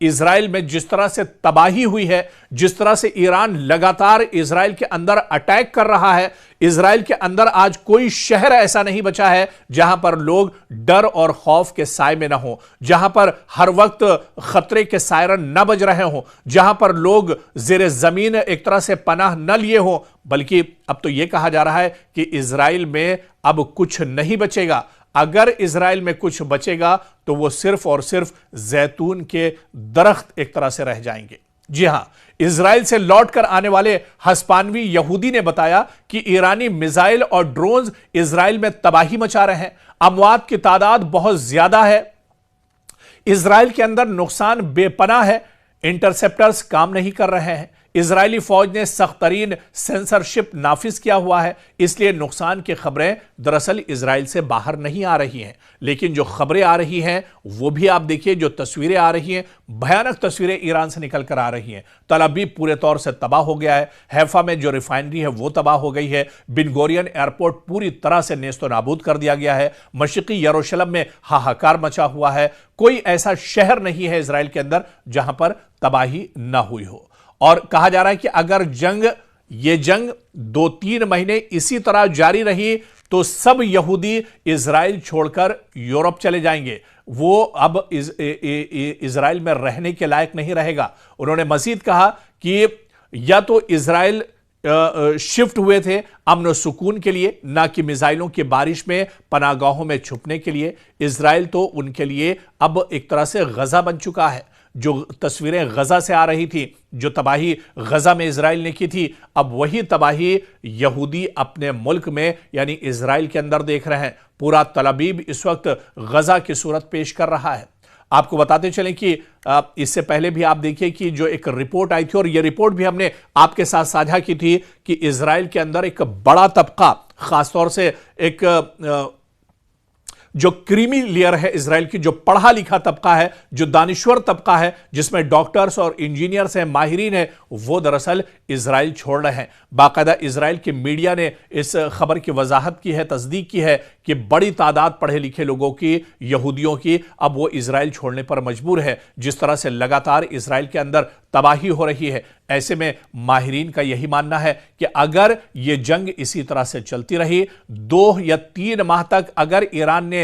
Israel में जिस तरह से तबाही हुई है, जिस तरह से ईरान लगातार इजराइल के अंदर अटैक कर रहा है, इजराइल के अंदर आज कोई शहर ऐसा नहीं बचा है जहां पर लोग डर और खौफ के साए में ना हो, जहां पर हर वक्त खतरे के सायरन न बज रहे हो, जहां पर लोग जेर जमीन एक तरह से पनाह न लिए हो, बल्कि अब तो यह कहा जा रहा है कि इजराइल में अब कुछ नहीं बचेगा। अगर इजराइल में कुछ बचेगा तो वो सिर्फ और सिर्फ जैतून के दरख्त एक तरह से रह जाएंगे। जी हां, इजराइल से लौटकर आने वाले हस्पानवी यहूदी ने बताया कि ईरानी मिसाइल और ड्रोन्स इजराइल में तबाही मचा रहे हैं, अमवात की तादाद बहुत ज्यादा है, इजराइल के अंदर नुकसान बेपनाह है, इंटरसेप्टर्स काम नहीं कर रहे हैं, इजरायली फौज ने सख्त तरीन सेंसरशिप नाफिज किया हुआ है, इसलिए नुकसान की खबरें दरअसल इजराइल से बाहर नहीं आ रही हैं। लेकिन जो खबरें आ रही हैं वो भी आप देखिए, जो तस्वीरें आ रही हैं, भयानक तस्वीरें ईरान से निकल कर आ रही हैं। तल अवीव पूरे तौर से तबाह हो गया है, हैफा में जो रिफाइनरी है वो तबाह हो गई है, बिन गोरियन एयरपोर्ट पूरी तरह से नेस्तो नाबूद कर दिया गया है, मशरिकी यरूशलेम में हाहाकार मचा हुआ है, कोई ऐसा शहर नहीं है इजराइल के अंदर जहां पर तबाही ना हुई हो। और कहा जा रहा है कि अगर ये जंग 2-3 महीने इसी तरह जारी रही तो सब यहूदी इजराइल छोड़कर यूरोप चले जाएंगे, वो अब इजराइल में रहने के लायक नहीं रहेगा। उन्होंने मजीद कहा कि या तो इजराइल शिफ्ट हुए थे अमन सुकून के लिए, ना कि मिसाइलों की बारिश में पनागाहों में छुपने के लिए। इजराइल तो उनके लिए अब एक तरह से गजा बन चुका है। जो तस्वीरें गजा से आ रही थी, जो तबाही गजा में इजराइल ने की थी, अब वही तबाही यहूदी अपने मुल्क में यानी इजराइल के अंदर देख रहे हैं। पूरा तल अवीव इस वक्त गजा की सूरत पेश कर रहा है। आपको बताते चलें कि इससे पहले भी आप देखिए कि जो एक रिपोर्ट आई थी, और यह रिपोर्ट भी हमने आपके साथ साझा की थी, कि इजराइल के अंदर एक बड़ा तबका, खासतौर से एक जो क्रीमी लेयर है इजराइल की, जो पढ़ा लिखा तबका है, जो दानिश्वर तबका है, जिसमें डॉक्टर्स और इंजीनियर्स हैं, माहिरीन हैं, वो दरअसल इजराइल छोड़ रहे हैं। बाकायदा इजराइल की मीडिया ने इस खबर की वजाहत की है, तस्दीक की है कि बड़ी तादाद पढ़े लिखे लोगों की, यहूदियों की, अब वो इजराइल छोड़ने पर मजबूर है। जिस तरह से लगातार इजराइल के अंदर तबाही हो रही है, ऐसे में माहिरीन का यही मानना है कि अगर ये जंग इसी तरह से चलती रही, 2 या 3 माह तक अगर ईरान ने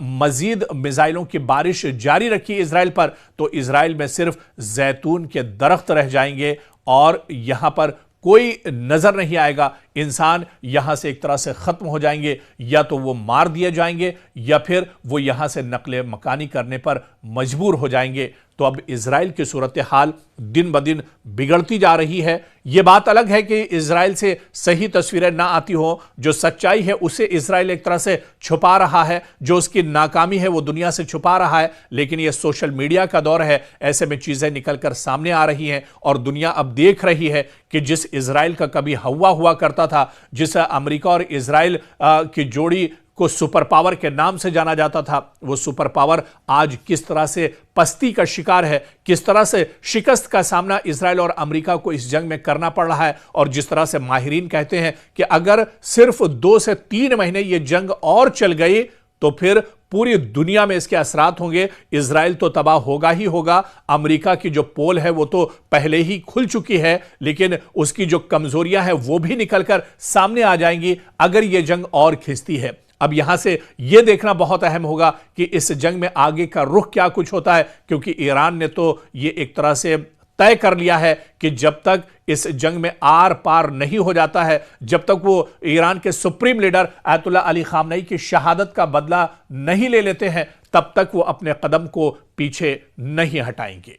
मजीद मिसाइलों की बारिश जारी रखी इजराइल पर, तो इजराइल में सिर्फ जैतून के दरख्त रह जाएंगे और यहां पर कोई नजर नहीं आएगा। इंसान यहां से एक तरह से खत्म हो जाएंगे, या तो वो मार दिए जाएंगे या फिर वो यहां से नकले मकानी करने पर मजबूर हो जाएंगे। तो अब इजराइल की सूरत हाल दिन ब दिन बिगड़ती जा रही है। यह बात अलग है कि इजराइल से सही तस्वीरें ना आती हो, जो सच्चाई है उसे इजराइल एक तरह से छुपा रहा है, जो उसकी नाकामी है वो दुनिया से छुपा रहा है। लेकिन यह सोशल मीडिया का दौर है, ऐसे में चीजें निकलकर सामने आ रही हैं और दुनिया अब देख रही है कि जिस इजराइल का कभी हवा हुआ करता था, जिस अमेरिका और इजराइल की जोड़ी को सुपर पावर के नाम से जाना जाता था, वो सुपर पावर आज किस तरह से पस्ती का शिकार है, किस तरह से शिकस्त का सामना इजराइल और अमेरिका को इस जंग में करना पड़ रहा है। और जिस तरह से माहिरीन कहते हैं कि अगर सिर्फ 2 से 3 महीने ये जंग और चल गई तो फिर पूरी दुनिया में इसके असरात होंगे। इजराइल तो तबाह होगा ही होगा, अमेरिका की जो पोल है वो तो पहले ही खुल चुकी है, लेकिन उसकी जो कमजोरियां हैं वो भी निकलकर सामने आ जाएंगी अगर ये जंग और खिंचती है। अब यहां से यह देखना बहुत अहम होगा कि इस जंग में आगे का रुख क्या कुछ होता है, क्योंकि ईरान ने तो यह एक तरह से तय कर लिया है कि जब तक इस जंग में आर पार नहीं हो जाता है, जब तक वो ईरान के supreme leader ayatollah Ali Khamenei की शहादत का बदला नहीं ले लेते हैं, तब तक वो अपने कदम को पीछे नहीं हटाएंगे।